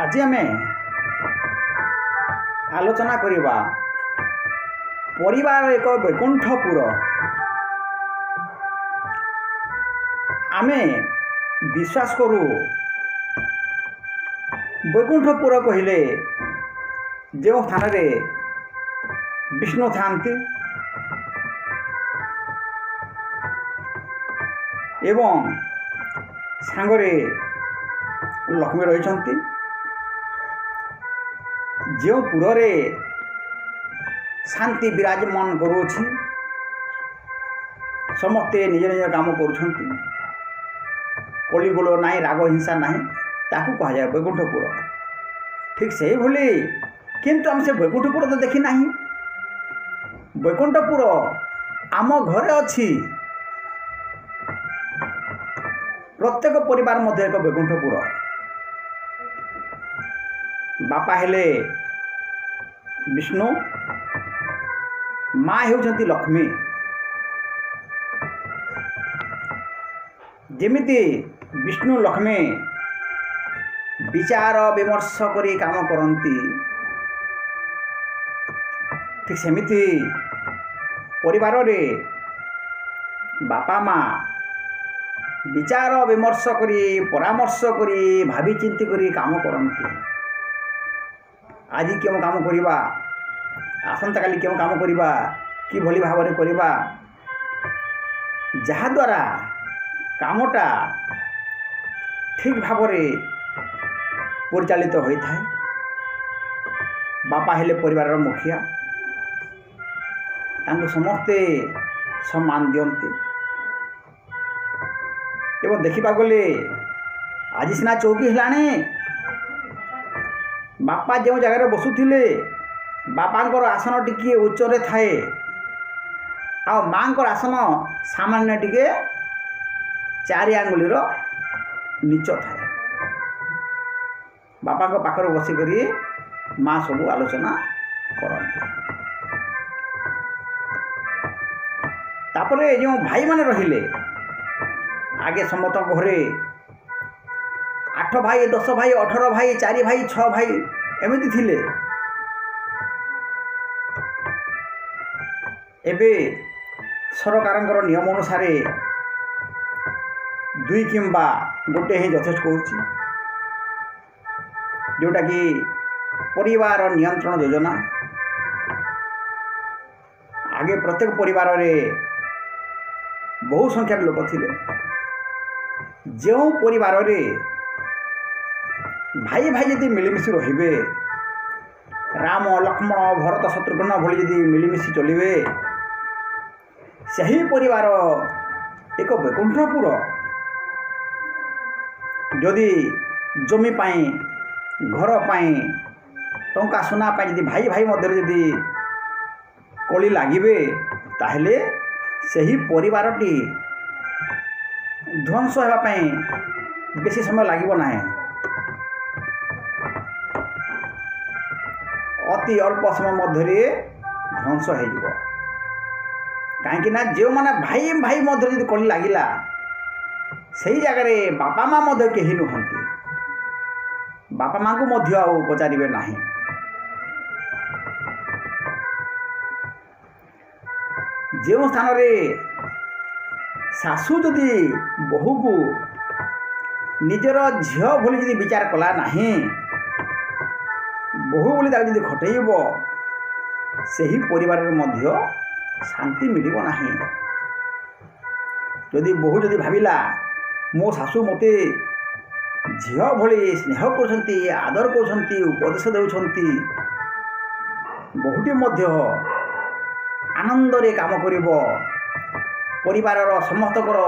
आज आम आलोचना करवा परिवार एक वैकुंठपुर। आम विश्वास करू वैकुंठपुर कहले जो स्थान रे विष्णु थांती एवं सांगरे लक्ष्मी रही जो पुरे शांति विराजमान करुछि समस्ते निज निज काम कलिगोल नाई राग हिंसा ना ताकू कह जाए वैकुंठपुर। ठीक से भली किंतु आम से वैकुंठपुर तो देखी ना। वैकुंठपुर आम घरे अच्छी प्रत्येक परिवार मध्य एक वैकुंठपुर। बापा हेले विष्णु, माँ हेउछंती लक्ष्मी। जेमिति विष्णु लक्ष्मी विचार विमर्श करी काम करती, ठीक सेमिति परिवार रे बापा माँ विचार विमर्श करी परामर्श करी भावी चिंती करी काम करती। आज क्यों काम करिबा, आसंता काली क्यों काम करिबा, कि भली भाव में करिबा, जहा द्वारा कामटा ठीक भाव में परिचालित होता है। बापा हेले परिवार मुखिया, तांको समस्ते सम्मान दियंती। एवं देखा गले आज सीना चौकी है, बापा जो जगह बसुले बापांकर आसन टिके उच्चरे थाए आ मांकर आसन सामान्य टिके 4 आंगुलीर नीच थाए। बापा पाखर बसिकरी माँ सब आलोचना करते। तापरे जो भाई माने रहिले आगे समस्त घरे 8 भाई 10 भाई 18 भाई 4 भाई 6 भाई एमती थिले। एबे सरकार नियम अनुसार 2 किंबा गोटे ही यथेष्ट करुच्ची, जोटा कि परिवार नियंत्रण योजना। आगे प्रत्येक परिवार रे बहु संख्यार लोक थिले। जो परिवार रे भाई भाई यदि मिलमिशी रहिबे, राम लक्ष्मण भरत शत्रुघ्न भली यदि मिलमिशी चलिबे, सही परिवार एक वैकुंठपुर। जदि जमी पाई घर पाई टंका सुना पाई यदि भाई भाई मध्य यदि कली लागिबे, ताहले सही परिवारटी ध्वंस होगा पाई बेसी समय लागिबो नाही। अति अल्प समय मध्य ध्वंस हो। कहीं जो मैंने भाई भाई मध्य यदि कली लगिला, से जगह बापा माँ मध्य कहीं नुहंती, बापा माँ को मध्य आउ पचारे ना। जो स्थान रे सासू जदि बहु को निजर झील भली यदि विचार कला नहीं, बहु बोली जदि खटेब, से ही परिवार मध्य शांति मिलिब नाही। जदि बहु जदि भाविला मो शाशु मते झील भली स्नेह करछंती, आदर करछंती, उपदेश देउछंती, बहुटी मध्य आनंद रे काम करिब, परिवारर समस्तकर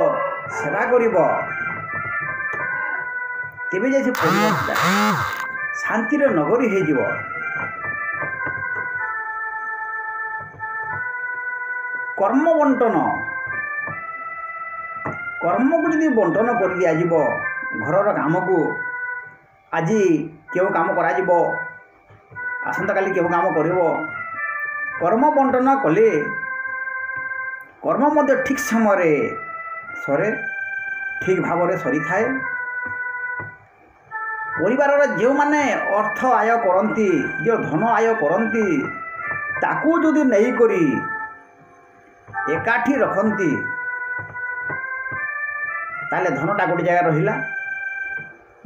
सेवा करिब, तेबे जे परिवार शांति रे नगरी हो जिवो। कर्म बंटन, कर्म को यदि बंटन कर दिया जिवो, घरर काम को आज क्यों काम करा जिवो, आसंता काली क्यों काम करिवो, कर्म बंटन कले कर्म मध्य ठीक समय सरे, ठीक भाव में सरी थाए। ପରିବାରର ଯେଉଁମାନେ ଅର୍ଥ ଆୟ କରନ୍ତି, ଯେଉଁ ଧନ ଆୟ କରନ୍ତି, ତାକୁ ଯଦି ନେଇକରି ଏକାଠି ରଖନ୍ତି ତାହେଲେ ଧନଟା ଗୋଟେ ଜାଗାରେ ରହିଲା,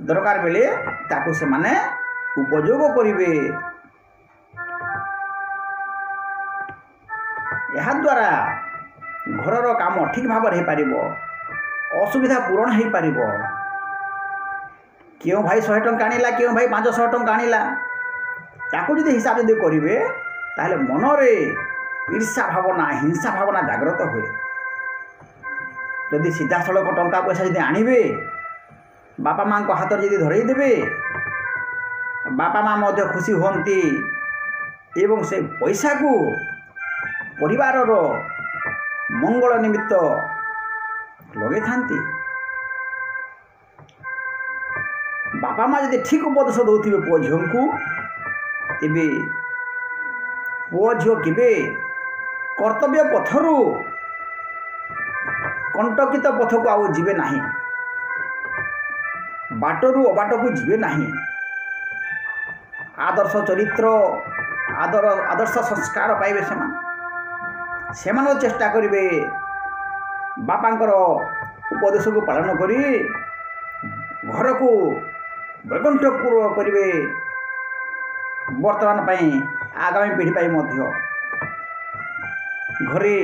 ଦରକାର ବେଳେ ତାକୁ ସେମାନେ ଉପଯୋଗ କରିବେ। ଏହାଦ୍ୱାରା ଘରର କାମ ଠିକ୍ ଭାବରେ ହୋଇପାରିବ, ଅସୁବିଧା ପୂରଣ ହୋଇପାରିବ। କେଉଁ ଭାଇ 100 ଟଙ୍କା ଆଣିଲା, କେଉଁ ଭାଇ 500 ଟଙ୍କା ଆଣିଲା, ତାକୁ ଯଦି ହିସାବ ଯଦି କରିବେ ତାହେଲେ ମନରେ ଈର୍ଷା ଭାବନା, ହିଂସା ଭାବନା ଜାଗ୍ରତ ହୁଏ। ଯଦି ସିଧାସଳଖ ଟଙ୍କା ପଇସା ଯଦି ଆଣିବେ, ବାପା ମାଆଙ୍କ ହାତରେ ଯଦି ଧରେଇ ଦେବେ, ବାପା ମା' ମଧ୍ୟ ଖୁସି ହୁଅନ୍ତି ଏବଂ ସେ ପଇସାକୁ ପରିବାରର ମଙ୍ଗଳ ନିମିତ୍ତ ଲଗେଇଥାନ୍ତି। ବାପା ମା' ଯଦି ଠିକ୍ ଉପଦେଶ ଦେଉଥିବେ ପୁଅ ଝିଅଙ୍କୁ, ତେବେ ପୁଅ ଝିଅ କେବେ କର୍ତ୍ତବ୍ୟ ପଥରୁ କଣ୍ଟକିତ ପଥକୁ ଆଉ ଯିବେ ନାହିଁ, ବାଟରୁ ଅବାଟକୁ ଯିବେ ନାହିଁ। ଆଦର୍ଶ ଚରିତ୍ର, ଆଦର୍ଶ ସଂସ୍କାର ପାଇବେ ସେମାନେ ଚେଷ୍ଟା କରିବେ ବାପାଙ୍କର ଉପଦେଶକୁ ପାଳନ କରି ଘରକୁ ବୈକୁଣ୍ଠପୁର କରିବେ। ବର୍ତ୍ତମାନ ପାଇଁ, ଆଗାମୀ ପିଢ଼ି ପାଇଁ ମଧ୍ୟ ଘରେ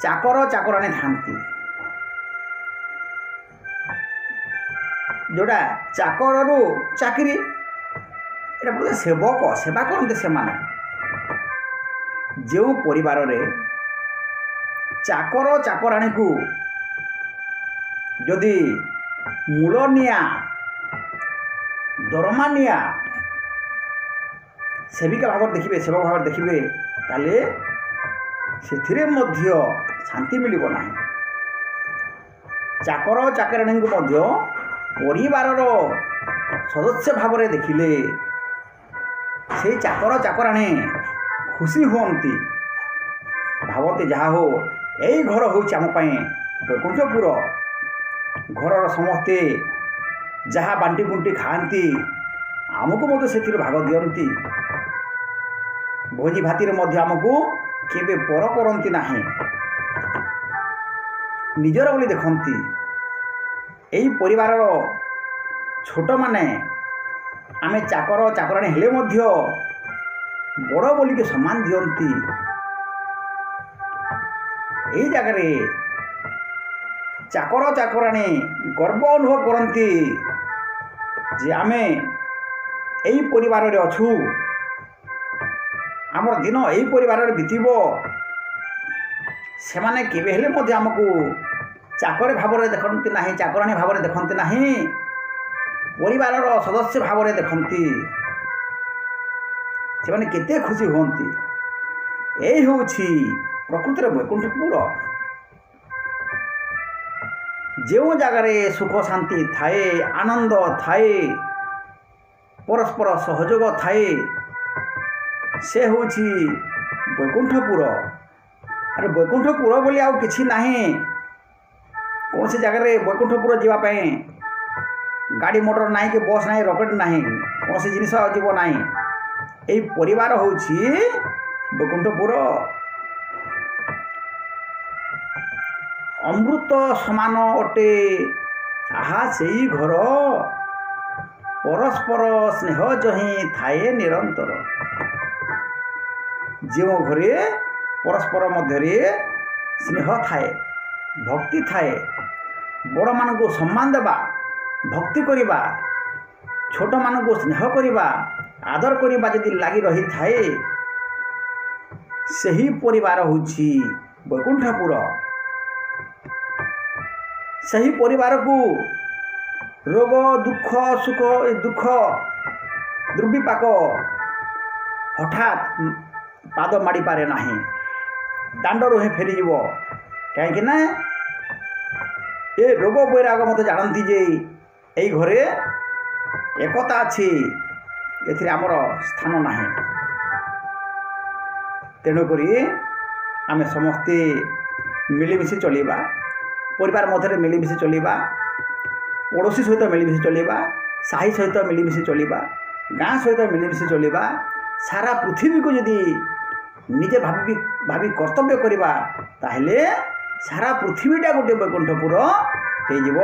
ଚାକର ଚାକରାଣୀ ଥାନ୍ତି, ଯେଉଁଟା ଚାକରରୁ ଚାକିରି, ଏଇଟା ବୋଧେ ସେବକ, ସେବା କରନ୍ତି ସେମାନେ। ଯେଉଁ ପରିବାରରେ ଚାକର ଚାକରାଣୀକୁ ଯଦି ମୂଳ ନିଆ, ଦରମା ନିଆ ସେବିକା ଭାବରେ ଦେଖିବେ, ସେବକ ଭାବରେ ଦେଖିବେ, ତାହେଲେ ସେଥିରେ ମଧ୍ୟ ଶାନ୍ତି ମିଳିବ ନାହିଁ। ଚାକର ଚାକରାଣୀଙ୍କୁ ମଧ୍ୟ ପରିବାରର ସଦସ୍ୟ ଭାବରେ ଦେଖିଲେ ସେଇ ଚାକର ଚାକରାଣୀ ଖୁସି ହୁଅନ୍ତି, ଭାବନ୍ତି ଯାହା ହଉ ଏଇ ଘର ହେଉଛି ଆମ ପାଇଁ ବୈକୁଣ୍ଠପୁର। ଘରର ସମସ୍ତେ ଯାହା ବାଣ୍ଟି ବୁଣ୍ଟି ଖାଆନ୍ତି, ଆମକୁ ମଧ୍ୟ ସେଥିରୁ ଭାଗ ଦିଅନ୍ତି। ଭୋଜି ଭାତିରେ ମଧ୍ୟ ଆମକୁ କେବେ ପର କରନ୍ତି ନାହିଁ, ନିଜର ବୋଲି ଦେଖନ୍ତି। ଏହି ପରିବାରର ଛୋଟମାନେ ଆମେ ଚାକର ଚାକରାଣୀ ହେଲେ ମଧ୍ୟ ବଡ଼ ବୋଲିକି ସମ୍ମାନ ଦିଅନ୍ତି। ଏହି ଜାଗାରେ ଚାକର ଚାକରାଣୀ ଗର୍ବ ଅନୁଭବ କରନ୍ତି ଯେ ଆମେ ଏହି ପରିବାରରେ ଅଛୁ, ଆମର ଦିନ ଏହି ପରିବାରରେ ବିତିବ। ସେମାନେ କେବେ ହେଲେ ମଧ୍ୟ ଆମକୁ ଚାକର ଭାବରେ ଦେଖନ୍ତି ନାହିଁ, ଚାକରାଣୀ ଭାବରେ ଦେଖନ୍ତି ନାହିଁ, ପରିବାରର ସଦସ୍ୟ ଭାବରେ ଦେଖନ୍ତି। ସେମାନେ କେତେ ଖୁସି ହୁଅନ୍ତି। ଏହି ହେଉଛି ପ୍ରକୃତିର ବୈକୁଣ୍ଠପୁର। ଯେଉଁ ଜାଗାରେ ସୁଖ ଶାନ୍ତି ଥାଏ, ଆନନ୍ଦ ଥାଏ, ପରସ୍ପର ସହଯୋଗ ଥାଏ, ସେ ହେଉଛି ବୈକୁଣ୍ଠପୁର। ଆରେ ବୈକୁଣ୍ଠପୁର ବୋଲି ଆଉ କିଛି ନାହିଁ। କୌଣସି ଜାଗାରେ ବୈକୁଣ୍ଠପୁର ଯିବା ପାଇଁ ଗାଡ଼ି ମଟର ନାହିଁ, କି ବସ୍ ନାହିଁ, ରକେଟ୍ ନାହିଁ, କୌଣସି ଜିନିଷ ଯିବ ନାହିଁ। ଏହି ପରିବାର ହେଉଛି ବୈକୁଣ୍ଠପୁର। ଅମୃତ ସମାନ ଅଟେ ଆହା ସେଇ ଘର, ପରସ୍ପର ସ୍ନେହ ଯହିଁ ଥାଏ ନିରନ୍ତର। ଯେଉଁ ଘରେ ପରସ୍ପର ମଧ୍ୟରେ ସ୍ନେହ ଥାଏ, ଭକ୍ତି ଥାଏ, ବଡ଼ମାନଙ୍କୁ ସମ୍ମାନ ଦେବା, ଭକ୍ତି କରିବା, ଛୋଟମାନଙ୍କୁ ସ୍ନେହ କରିବା, ଆଦର କରିବା ଯଦି ଲାଗି ରହିଥାଏ, ସେହି ପରିବାର ହେଉଛି ବୈକୁଣ୍ଠପୁର। ସେହି ପରିବାରକୁ ରୋଗ ଦୁଃଖ ସୁଖ ଦୁର୍ବିପାକ ହଠାତ୍ ପାଦ ମାଡ଼ିପାରେ ନାହିଁ, ଦାଣ୍ଡରୁ ହିଁ ଫେରିଯିବ। କାହିଁକିନା ଏ ରୋଗ ବୈରାଗ ମୋତେ ଜାଣନ୍ତି ଯେ ଏଇ ଘରେ ଏକତା ଅଛି, ଏଥିରେ ଆମର ସ୍ଥାନ ନାହିଁ। ତେଣୁକରି ଆମେ ସମସ୍ତେ ମିଳିମିଶି ଚଳିବା, ପରିବାର ମଧ୍ୟରେ ମିଳିମିଶି ଚଳିବା, ପଡ଼ୋଶୀ ସହିତ ମିଳିମିଶି ଚଳିବା, ସାହି ସହିତ ମିଳିମିଶି ଚଳିବା, ଗାଁ ସହିତ ମିଳିମିଶି ଚଳିବା, ସାରା ପୃଥିବୀକୁ ଯଦି ନିଜେ ଭାବି କର୍ତ୍ତବ୍ୟ କରିବା ତାହେଲେ ସାରା ପୃଥିବୀଟା ଗୋଟିଏ ବୈକୁଣ୍ଠପୁର ହେଇଯିବ।